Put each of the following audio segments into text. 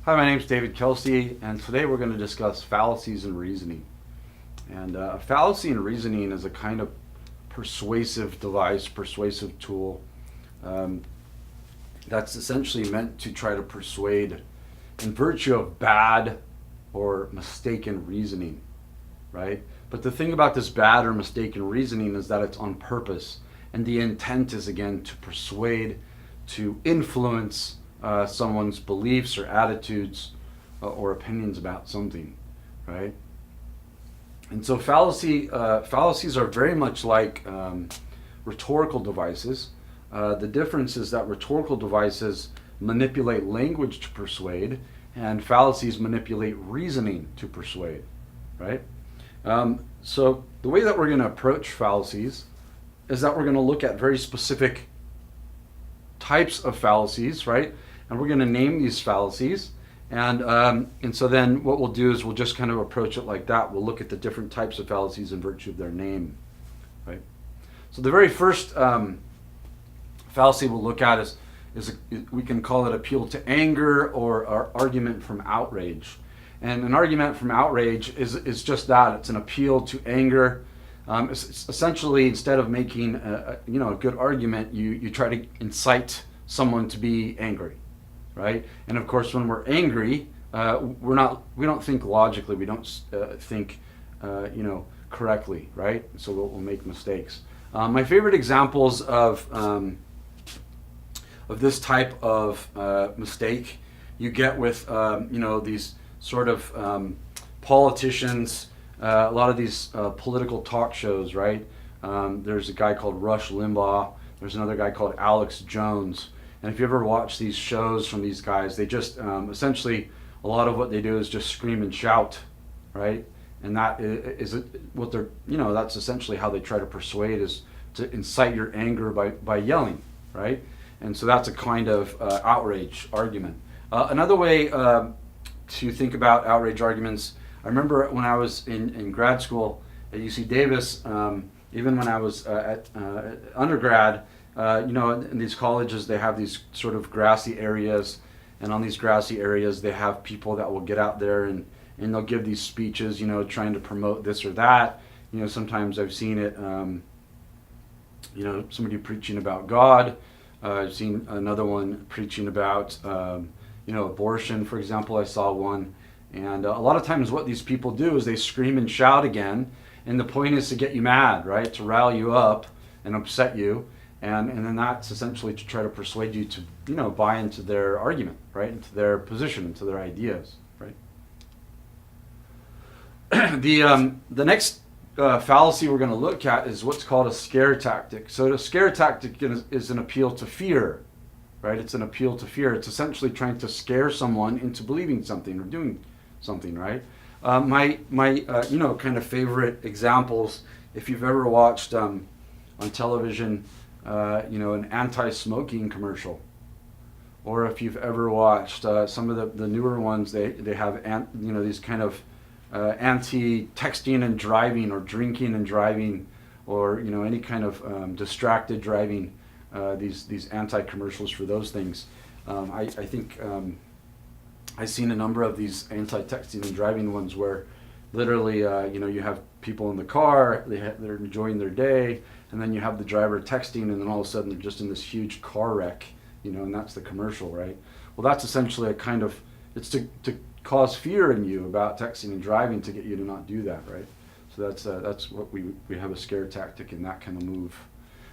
Hi, my name is David Kelsey, and today we're going to discuss fallacies in reasoning. And a fallacy in reasoning is a kind of persuasive device, persuasive tool that's essentially meant to try to persuade in virtue of bad or mistaken reasoning, right? But the thing about this bad or mistaken reasoning is that it's on purpose, and the intent is again to persuade, to influence someone's beliefs or attitudes or opinions about something, right? And so fallacies are very much like rhetorical devices. The difference is that rhetorical devices manipulate language to persuade, and fallacies manipulate reasoning to persuade, right? So the way that we're going to approach fallacies is that we're going to look at very specific types of fallacies, right? And we're going to name these fallacies. And so then what we'll do is we'll just kind of approach it like that. We'll look at the different types of fallacies in virtue of their name, right? So the very first fallacy we'll look at is we can call it appeal to anger or argument from outrage. And an argument from outrage is just that. It's an appeal to anger. It's essentially, instead of making a good argument, you try to incite someone to be angry, right? And of course, when we're angry, we don't think logically. We don't think correctly, right? So we'll make mistakes. My favorite examples of this type of mistake you get with these sort of politicians. A lot of these political talk shows, right? There's a guy called Rush Limbaugh. There's another guy called Alex Jones. And if you ever watch these shows from these guys, they just essentially, a lot of what they do is just scream and shout, right? And that is what they're, that's essentially how they try to persuade, is to incite your anger by yelling, right? And so that's a kind of outrage argument. Another way to think about outrage arguments, I remember when I was in grad school at UC Davis, even when I was at undergrad, in these colleges they have these sort of grassy areas, and on these grassy areas they have people that will get out there and they'll give these speeches, trying to promote this or that. Sometimes I've seen it, somebody preaching about God. I've seen another one preaching about, abortion, for example. I saw one. And a lot of times what these people do is they scream and shout again, and the point is to get you mad, right? To rile you up and upset you, and then that's essentially to try to persuade you to, buy into their argument, right? Into their position, into their ideas, right? The next fallacy we're going to look at is what's called a scare tactic. So a scare tactic is an appeal to fear, right? It's an appeal to fear. It's essentially trying to scare someone into believing something or doing something, right? My kind of favorite examples, if you've ever watched on television, an anti-smoking commercial, or if you've ever watched some of the newer ones, they have these kind of anti-texting and driving, or drinking and driving, or any kind of distracted driving. These anti-commercials for those things. I think I've seen a number of these anti-texting and driving ones where literally, you have people in the car, they're enjoying their day, and then you have the driver texting, and then all of a sudden they're just in this huge car wreck, and that's the commercial, right? Well, that's essentially a kind of, it's to cause fear in you about texting and driving to get you to not do that, right? So that's what we have, a scare tactic in that kind of move.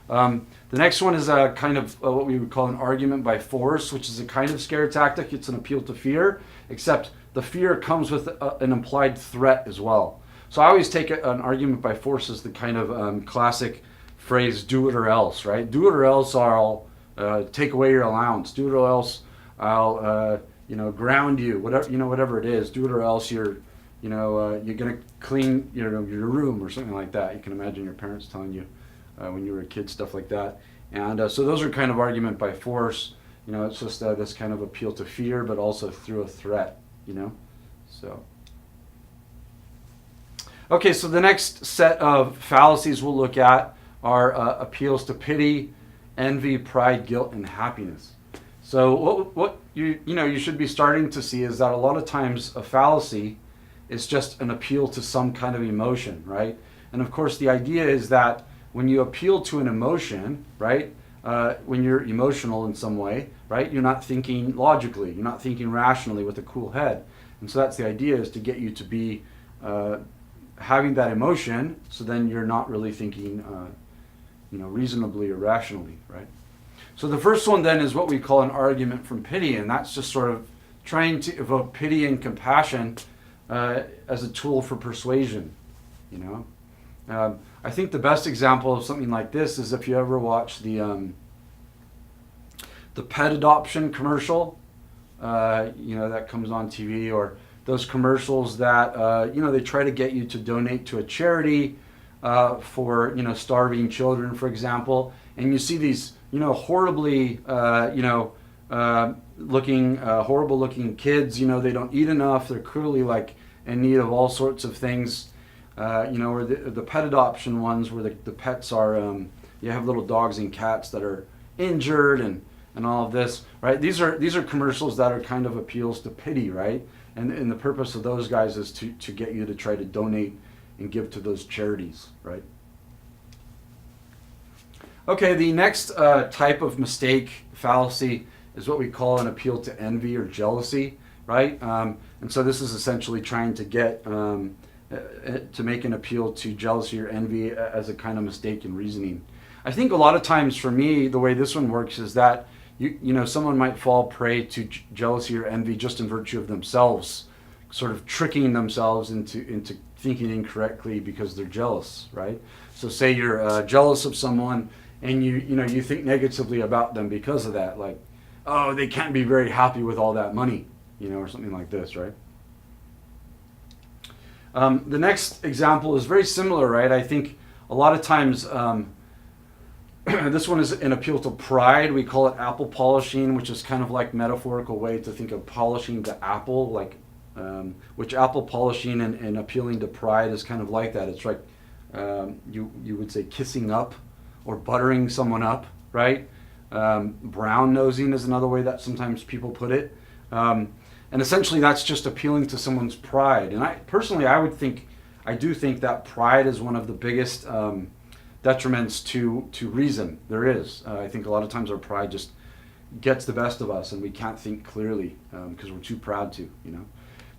The next one is a kind of what we would call an argument by force, which is a kind of scare tactic. It's an appeal to fear, except the fear comes with an implied threat as well. So I always take an argument by force as the kind of classic phrase, do it or else, right? Do it or else, or I'll take away your allowance. Do it or else I'll ground you, whatever it is. Do it or else you're gonna clean your room or something like that. You can imagine your parents telling you when you were a kid, stuff like that. And so those are kind of argument by force. It's just this kind of appeal to fear, but also through a threat, So, okay, so the next set of fallacies we'll look at are appeals to pity, envy, pride, guilt, and happiness. So what you should be starting to see is that a lot of times a fallacy is just an appeal to some kind of emotion, right? And of course, the idea is that when you appeal to an emotion, right, when you're emotional in some way, right, you're not thinking logically, you're not thinking rationally with a cool head. And so that's the idea, is to get you to be having that emotion, so then you're not really thinking reasonably or rationally, right? So the first one then is what we call an argument from pity, and that's just sort of trying to evoke pity and compassion as a tool for persuasion, I think the best example of something like this is if you ever watch the pet adoption commercial, that comes on TV, or those commercials that they try to get you to donate to a charity for starving children, for example, and you see these horribly horrible looking kids. They don't eat enough. They're clearly like in need of all sorts of things. Or the pet adoption ones where the pets are, you have little dogs and cats that are injured and all of this, right? These are commercials that are kind of appeals to pity, right? And the purpose of those guys is to get you to try to donate and give to those charities, right? Okay, the next type of mistake, fallacy, is what we call an appeal to envy or jealousy, right? And so this is essentially trying to get to make an appeal to jealousy or envy as a kind of mistaken reasoning. I think a lot of times for me, the way this one works is that someone might fall prey to jealousy or envy just in virtue of themselves, sort of tricking themselves into thinking incorrectly because they're jealous, right? So say you're jealous of someone and you think negatively about them because of that, like, oh, they can't be very happy with all that money, or something like this, right? The next example is very similar, right? I think a lot of times this one is an appeal to pride. We call it apple polishing, which is kind of like metaphorical way to think of polishing the apple, like which apple polishing and appealing to pride is kind of like that. It's like you would say kissing up or buttering someone up, right? Brown nosing is another way that sometimes people put it. And essentially that's just appealing to someone's pride. And I do think that pride is one of the biggest detriments to reason there is. I think a lot of times our pride just gets the best of us and we can't think clearly because we're too proud to,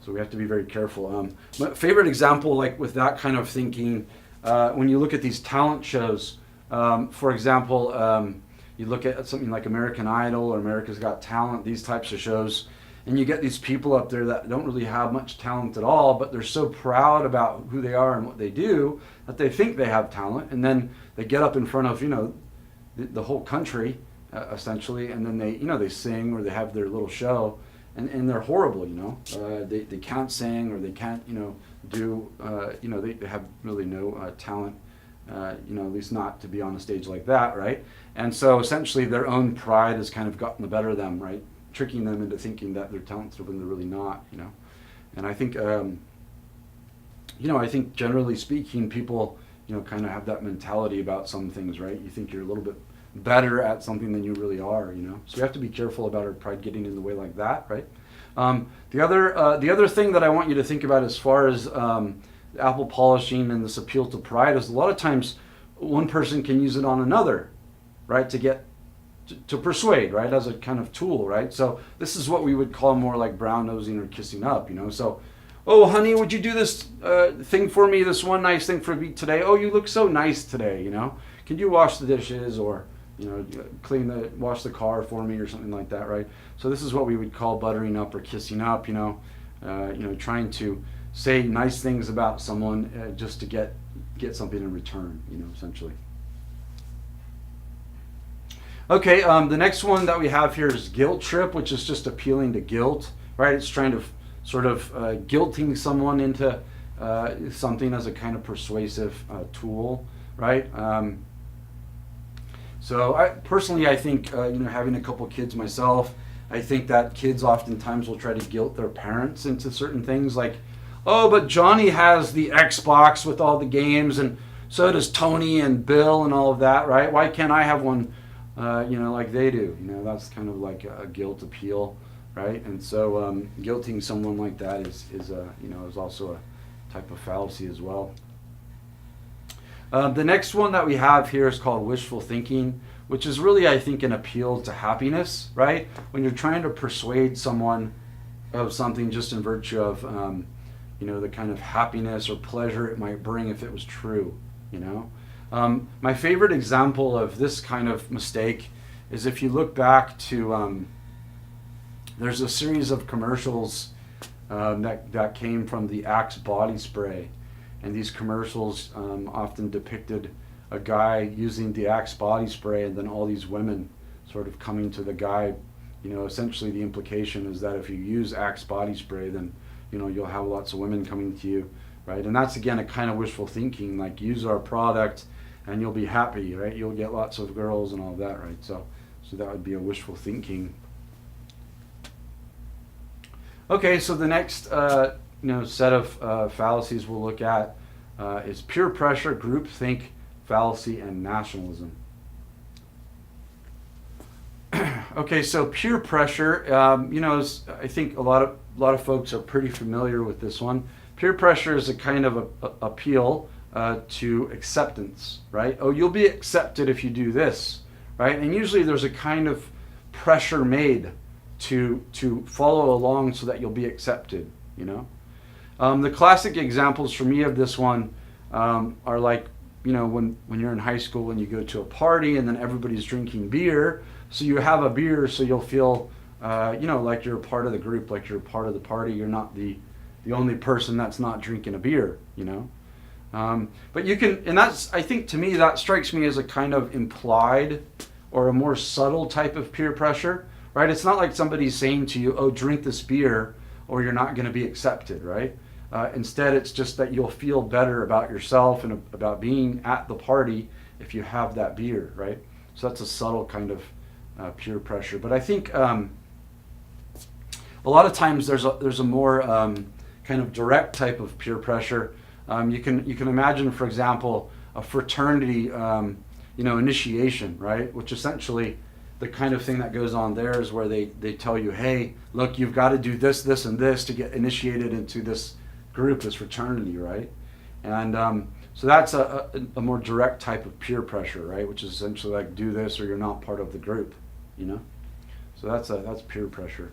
So we have to be very careful. My favorite example, like with that kind of thinking, when you look at these talent shows, for example, you look at something like American Idol or America's Got Talent, these types of shows, and you get these people up there that don't really have much talent at all, but they're so proud about who they are and what they do that they think they have talent, and then they get up in front of the whole country essentially, and then they sing or they have their little show, and they're horrible. They can't sing or they can't do they have really no talent. At least not to be on a stage like that, right? And so essentially their own pride has kind of gotten the better of them, right? Tricking them into thinking that they're talented when they're really not, And I think, I think generally speaking, people, kind of have that mentality about some things, right? You think you're a little bit better at something than you really are, So we have to be careful about our pride getting in the way like that, right? The other thing that I want you to think about as far as apple polishing and this appeal to pride is a lot of times one person can use it on another, right? To persuade, right? As a kind of tool, right? So this is what we would call more like brown nosing or kissing up, So, oh, honey, would you do this thing for me? This one nice thing for me today? Oh, you look so nice today, Can you wash the dishes or, wash the car for me or something like that, right? So this is what we would call buttering up or kissing up, trying to say nice things about someone just to get something in return, essentially. Okay, the next one that we have here is guilt trip, which is just appealing to guilt, right? It's trying to sort of guilting someone into something as a kind of persuasive tool, right? So I think, having a couple kids myself, I think that kids oftentimes will try to guilt their parents into certain things like, oh, but Johnny has the Xbox with all the games and so does Tony and Bill and all of that, right? Why can't I have one like they do. That's kind of like a guilt appeal, right? And so guilting someone like that is also a type of fallacy as well. The next one that we have here is called wishful thinking, which is really, I think, an appeal to happiness, right? When you're trying to persuade someone of something just in virtue of, the kind of happiness or pleasure it might bring if it was true, My favorite example of this kind of mistake is if you look back to, there's a series of commercials that came from the Axe body spray. And these commercials often depicted a guy using the Axe body spray, and then all these women sort of coming to the guy. Essentially the implication is that if you use Axe body spray, then you'll have lots of women coming to you, right? And that's again a kind of wishful thinking, like use our product and you'll be happy, right? You'll get lots of girls and all that, right? So that would be a wishful thinking. Okay, so the next set of fallacies we'll look at is peer pressure, groupthink, fallacy, and nationalism. Okay, so peer pressure, I think a lot of folks are pretty familiar with this one. Peer pressure is a kind of appeal to acceptance, right? Oh, you'll be accepted if you do this, right? And usually there's a kind of pressure made to follow along so that you'll be accepted, The classic examples for me of this one are like, when you're in high school and you go to a party and then everybody's drinking beer, so you have a beer so you'll feel, like you're a part of the group, like you're a part of the party. You're not the only person that's not drinking a beer, But you can, and that's, I think to me, that strikes me as a kind of implied or a more subtle type of peer pressure, right? It's not like somebody's saying to you, oh, drink this beer or you're not going to be accepted, right? Instead, it's just that you'll feel better about yourself and about being at the party if you have that beer, right? So that's a subtle kind of peer pressure. But I think a lot of times there's a more kind of direct type of peer pressure. You can imagine, for example, a fraternity, initiation, right? Which essentially the kind of thing that goes on there is where they tell you, hey, look, you've got to do this, this, and this to get initiated into this group, this fraternity, right? And so that's a more direct type of peer pressure, right? Which is essentially like, do this or you're not part of the group, So that's peer pressure.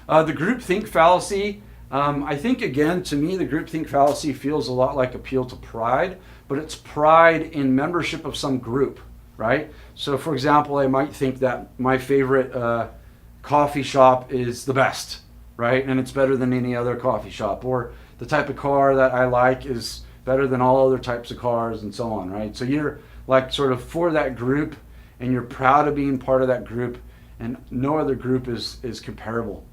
The groupthink fallacy, I think again, to me, the groupthink fallacy feels a lot like appeal to pride, but it's pride in membership of some group, right? So for example, I might think that my favorite coffee shop is the best, right? And it's better than any other coffee shop, or the type of car that I like is better than all other types of cars, and so on, right? So you're like sort of for that group, and you're proud of being part of that group, and no other group is comparable,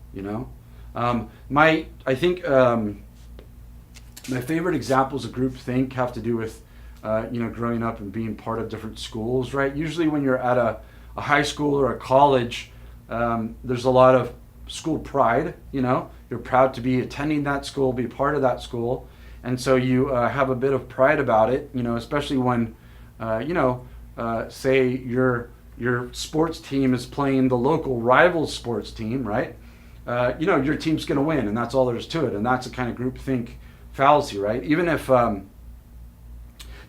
I think my favorite examples of groupthink have to do with growing up and being part of different schools, right? Usually when you're at a high school or a college, there's a lot of school pride, you're proud to be attending that school, be part of that school. And so you have a bit of pride about it, especially when, say your sports team is playing the local rival sports team, right? Your team's going to win, and that's all there is to it. And that's a kind of groupthink fallacy, right? Even if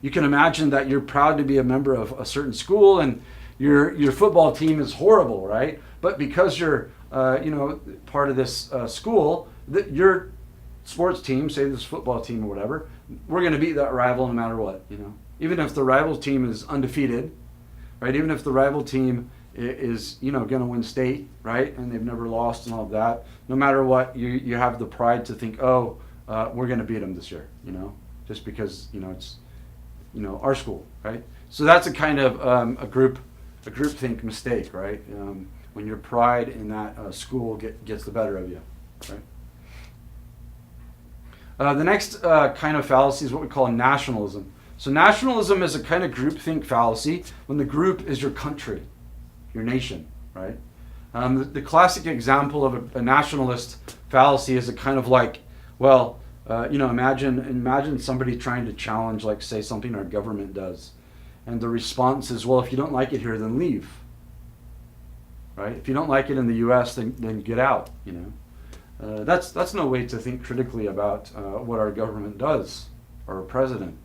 you can imagine that you're proud to be a member of a certain school and your football team is horrible, right? But because you're part of this school, your sports team, say this football team or whatever, we're going to beat that rival no matter what, Even if the rival team is undefeated, right? Even if the rival team is going to win state, right? And they've never lost and all of that. No matter what, you have the pride to think, oh, we're going to beat them this year, just because, it's, our school, right? So that's a kind of a groupthink mistake, right? When your pride in that school gets the better of you, right? The next kind of fallacy is what we call nationalism. So nationalism is a kind of groupthink fallacy when the group is your country, your nation, right? The classic example of a nationalist fallacy is a kind of like, imagine somebody trying to challenge, like, say, something our government does. And the response is, well, if you don't like it here, then leave. Right? If you don't like it in the U.S., then get out. That's no way to think critically about what our government does, or our president,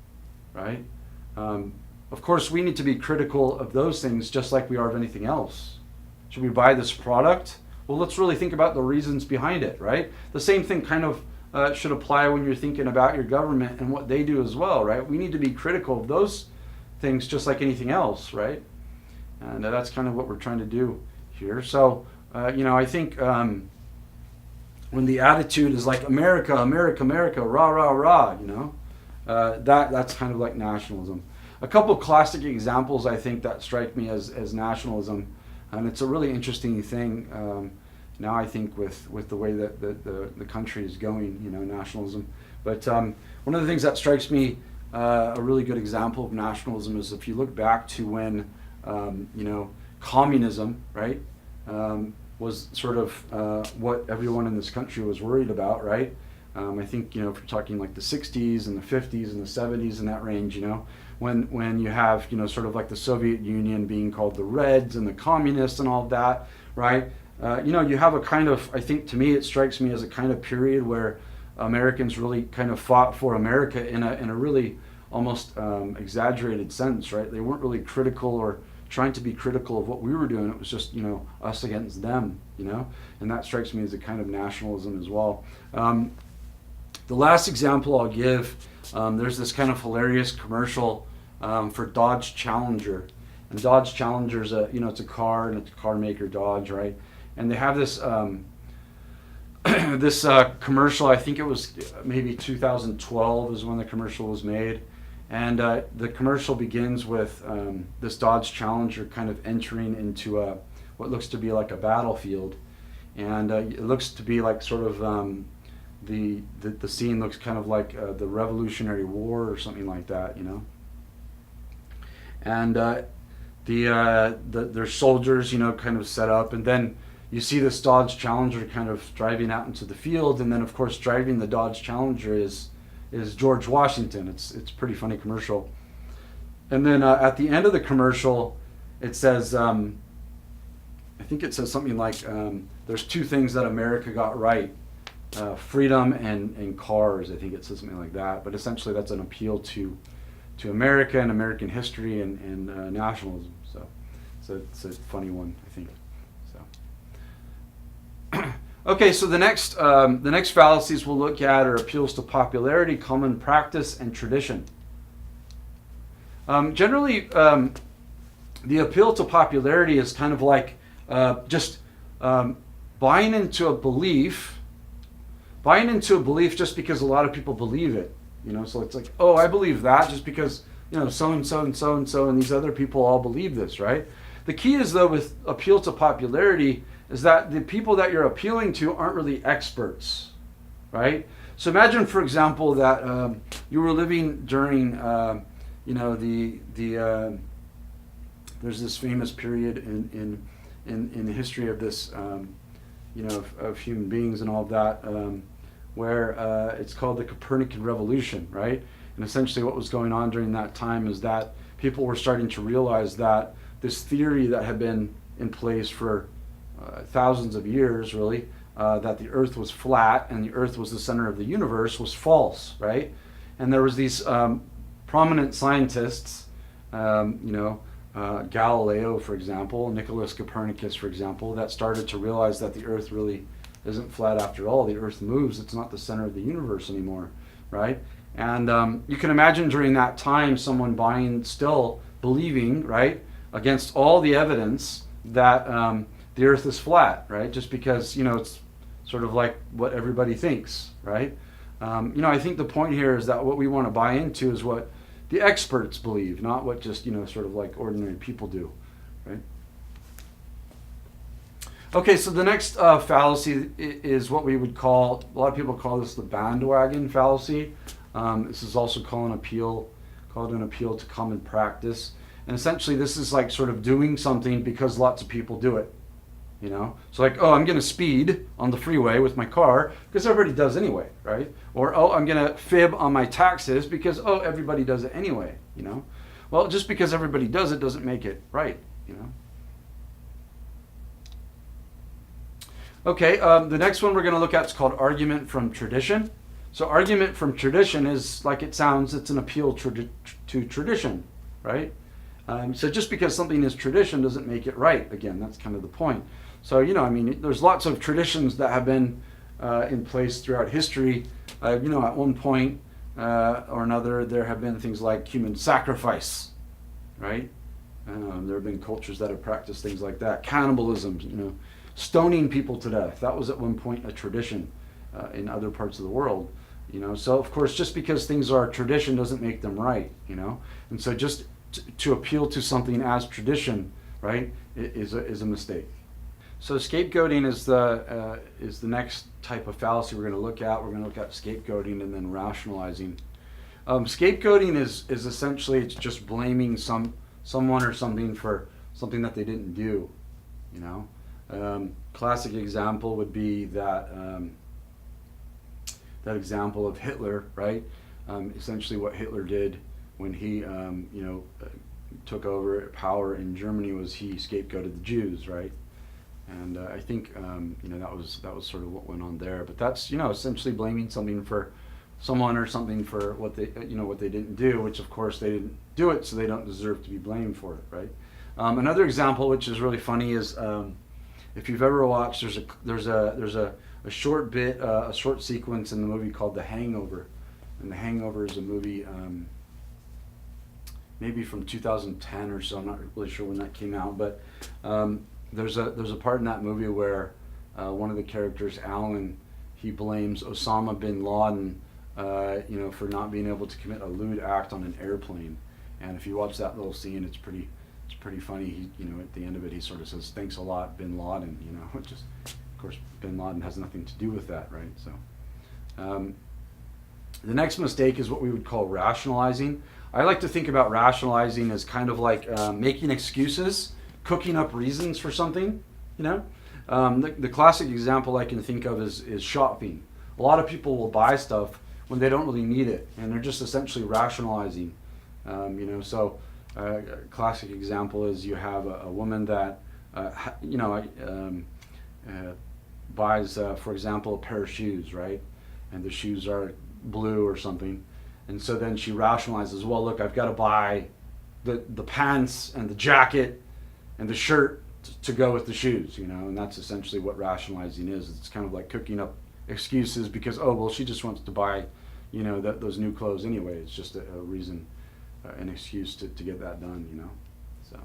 right? Of course, we need to be critical of those things just like we are of anything else. Should we buy this product? Well, let's really think about the reasons behind it, right? The same thing kind of should apply when you're thinking about your government and what they do as well, right? We need to be critical of those things just like anything else, right? And that's kind of what we're trying to do here. So, I think when the attitude is like America, America, America, rah, rah, rah, that's kind of like nationalism. A couple classic examples I think that strike me as nationalism, and it's a really interesting thing now I think with the way that the country is going, nationalism. But one of the things that strikes me, a really good example of nationalism is if you look back to when, communism, right, was sort of what everyone in this country was worried about, right? I think, if you're talking like the 60s and the 50s and the 70s in that range, when you have, sort of like the Soviet Union being called the Reds and the communists and all of that, right? You have a kind of, I think to me, it strikes me as a kind of period where Americans really kind of fought for America in a really almost exaggerated sense, right? They weren't really critical or trying to be critical of what we were doing. It was just, us against them, and that strikes me as a kind of nationalism as well. The last example I'll give, there's this kind of hilarious commercial for Dodge Challenger. And Dodge Challenger's it's a car, and it's a car maker, Dodge, right? And they have this this commercial. I think it was maybe 2012 is when the commercial was made. And the commercial begins with this Dodge Challenger kind of entering into what looks to be like a battlefield. And it looks to be like sort of the scene looks kind of like the Revolutionary War or something like that, And their soldiers, kind of set up, and then you see this Dodge Challenger kind of driving out into the field, and then of course driving the Dodge Challenger is George Washington. It's a pretty funny commercial. And then at the end of the commercial, it says, I think it says something like, there's two things that America got right, freedom and cars. I think it says something like that. But essentially that's an appeal to America and American history and nationalism. So it's a funny one, I think. Okay, so the next fallacies we'll look at are appeals to popularity, common practice, and tradition. Generally, the appeal to popularity is kind of like just buying into a belief just because a lot of people believe it. So it's like, oh, I believe that just because so and so and so and so and these other people all believe this, right? The key is though with appeal to popularity is that the people that you're appealing to aren't really experts, right? So imagine, for example, that you were living during, there's this famous period in the history of this, of human beings and all of that, where it's called the Copernican Revolution, right? And essentially what was going on during that time is that people were starting to realize that this theory that had been in place for thousands of years, really, that the Earth was flat and the Earth was the center of the universe was false, right? And there was these prominent scientists, Galileo, for example, Nicholas Copernicus, for example, that started to realize that the Earth really isn't flat after all. The Earth moves. It's not the center of the universe anymore, right? And you can imagine during that time someone believing, right, against all the evidence that the Earth is flat, right? Just because, it's sort of like what everybody thinks, right? I think the point here is that what we want to buy into is what the experts believe, not what just, sort of like ordinary people do, right? Okay, so the next fallacy is what we would call, a lot of people call this the bandwagon fallacy. This is also called an appeal to common practice. And essentially this is like sort of doing something because lots of people do it. So like, oh, I'm going to speed on the freeway with my car because everybody does anyway, right? Or, oh, I'm going to fib on my taxes because, oh, everybody does it anyway, Well, Well, just because everybody does it doesn't make it right, you know. Okay, the next one we're going to look at is called argument from tradition. So argument from tradition is, like it sounds, it's an appeal to tradition, right? So just because something is tradition doesn't make it right. Again, that's kind of the point. So, you know, I mean, there's lots of traditions that have been in place throughout history. You know, at one point or another, there have been things like human sacrifice, right? There have been cultures that have practiced things like that. Cannibalism, you know, stoning people to death. That was at one point a tradition in other parts of the world, you know. So, of course, just because things are tradition doesn't make them right, you know. And so just to appeal to something as tradition, right, is a mistake. So scapegoating is the next type of fallacy we're going to look at. We're going to look at scapegoating and then rationalizing. Scapegoating is essentially, it's just blaming someone or something for something that they didn't do, you know. Classic example would be that example of Hitler, right? Essentially what Hitler did when he you know, took over power in Germany was he scapegoated the Jews, right? And I think you know, that was sort of what went on there. But that's, you know, essentially blaming something for someone or something for what they, you know, what they didn't do, which of course they didn't do it, so they don't deserve to be blamed for it, right? Another example, which is really funny, is if you've ever watched, there's a short bit, a short sequence in the movie called The Hangover, and The Hangover is a movie maybe from 2010 or so. I'm not really sure when that came out, but there's a part in that movie where one of the characters, Alan, he blames Osama bin Laden, you know, for not being able to commit a lewd act on an airplane. And if you watch that little scene, it's pretty funny. He, you know, at the end of it, he sort of says, "Thanks a lot, bin Laden," you know, which is, of course, bin Laden has nothing to do with that, right? So the next mistake is what we would call rationalizing. I like to think about rationalizing as kind of like making excuses, cooking up reasons for something, you know. The classic example I can think of is shopping. A lot of people will buy stuff when they don't really need it, and they're just essentially rationalizing, you know. So a classic example is you have a woman that, you know, buys, for example, a pair of shoes, right? And the shoes are blue or something. And so then she rationalizes, well, look, I've got to buy the pants and the jacket and the shirt to go with the shoes, you know. And that's essentially what rationalizing is. It's kind of like cooking up excuses because, oh, well, she just wants to buy, you know, those new clothes anyway. It's just a reason, an excuse to get that done, you know. So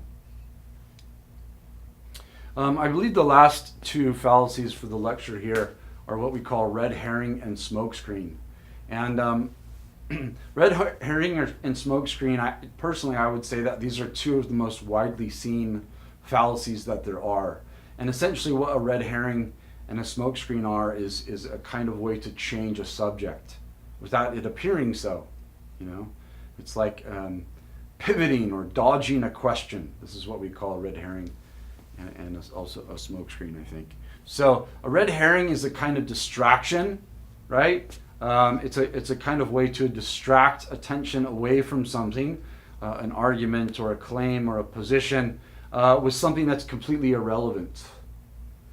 I believe the last two fallacies for the lecture here are what we call red herring and smokescreen. And red herring and smokescreen, I would say that these are two of the most widely seen fallacies that there are. And essentially what a red herring and a smokescreen are is a kind of way to change a subject without it appearing so, you know. It's like pivoting or dodging a question. This is what we call a red herring and also a smokescreen, I think. So a red herring is a kind of distraction, right? It's a kind of way to distract attention away from something, an argument or a claim or a position, with something that's completely irrelevant,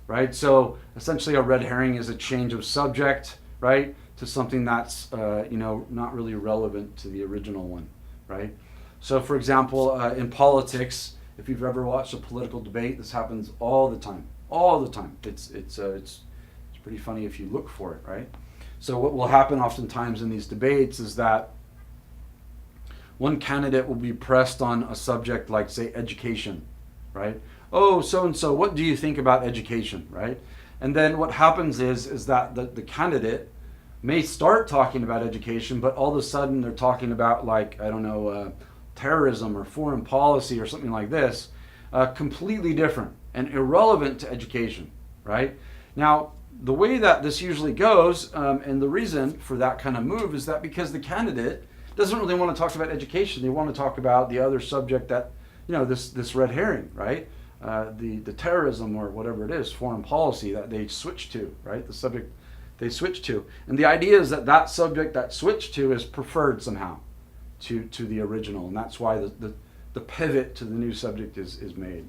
right? So essentially a red herring is a change of subject, right, to something that's you know, not really relevant to the original one, right? So for example, in politics, if you've ever watched a political debate, this happens all the time. It's pretty funny if you look for it, right? So what will happen oftentimes in these debates is that one candidate will be pressed on a subject like, say, education, right? Oh, so-and-so, what do you think about education, right? And then what happens is that the candidate may start talking about education, but all of a sudden they're talking about, like, I don't know, terrorism or foreign policy or something like this, completely different and irrelevant to education, right? Now, the way that this usually goes, and the reason for that kind of move is that because the candidate doesn't really want to talk about education. They want to talk about the other subject that, you know, this red herring, right? The terrorism or whatever it is, foreign policy that they switch to, right? The subject they switch to. And the idea is that subject that switched to is preferred somehow to the original. And that's why the pivot to the new subject is made.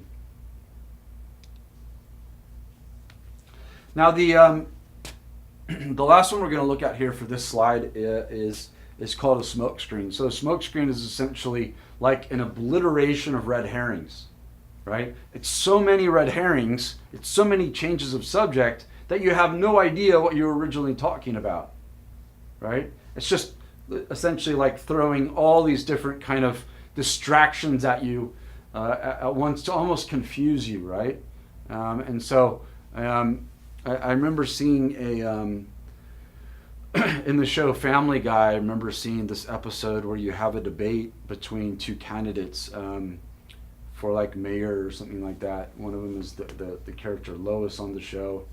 Now the the last one we're going to look at here for this slide is called a smokescreen. So a smokescreen is essentially like an obliteration of red herrings, right? It's so many red herrings, it's so many changes of subject that you have no idea what you were originally talking about, right? It's just essentially like throwing all these different kind of distractions at you at once to almost confuse you, right? And so I remember seeing in the show Family Guy, I remember seeing this episode where you have a debate between two candidates for like mayor or something like that. One of them is the character Lois on the show,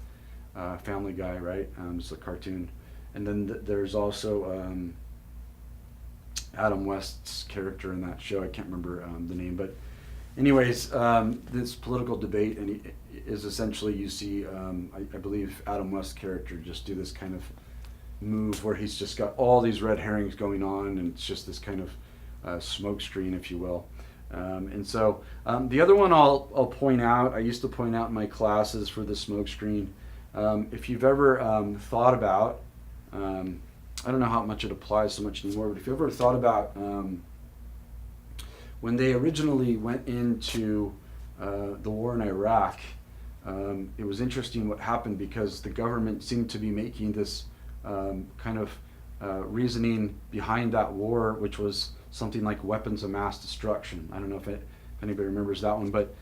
Family Guy, right? It's a cartoon. And then there's also Adam West's character in that show. I can't remember the name, but anyways, this political debate and is essentially you see, I believe Adam West's character just do this kind of move where he's just got all these red herrings going on, and it's just this kind of smoke screen, if you will. And so the other one I'll point out, I used to point out in my classes for the smoke screen, if you've ever thought about, I don't know how much it applies so much anymore, but if you ever thought about when they originally went into the war in Iraq, it was interesting what happened because the government seemed to be making this kind of reasoning behind that war, which was something like weapons of mass destruction. I don't know if anybody remembers that one, but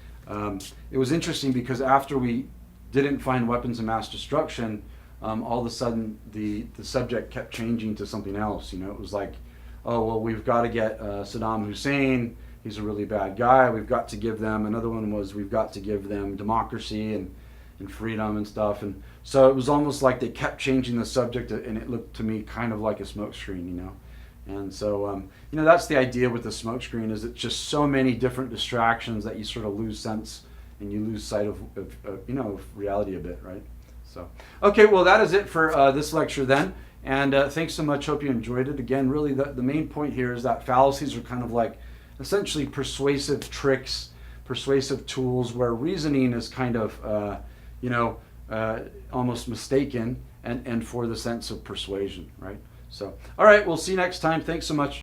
it was interesting because after we didn't find weapons of mass destruction, all of a sudden the subject kept changing to something else. You know, it was like, oh, well, we've got to get Saddam Hussein. He's a really bad guy. We've got to give them, another one was we've got to give them democracy and freedom and stuff. And so it was almost like they kept changing the subject, and it looked to me kind of like a smoke screen, you know. And so, you know, that's the idea with the smoke screen, is it's just so many different distractions that you sort of lose sense and you lose sight of you know, of reality a bit, right? So, okay, well, that is it for this lecture then. And thanks so much. Hope you enjoyed it. Again, really the main point here is that fallacies are kind of like essentially persuasive tricks, persuasive tools where reasoning is kind of, you know, almost mistaken and for the sense of persuasion, right? So, all right, we'll see you next time. Thanks so much.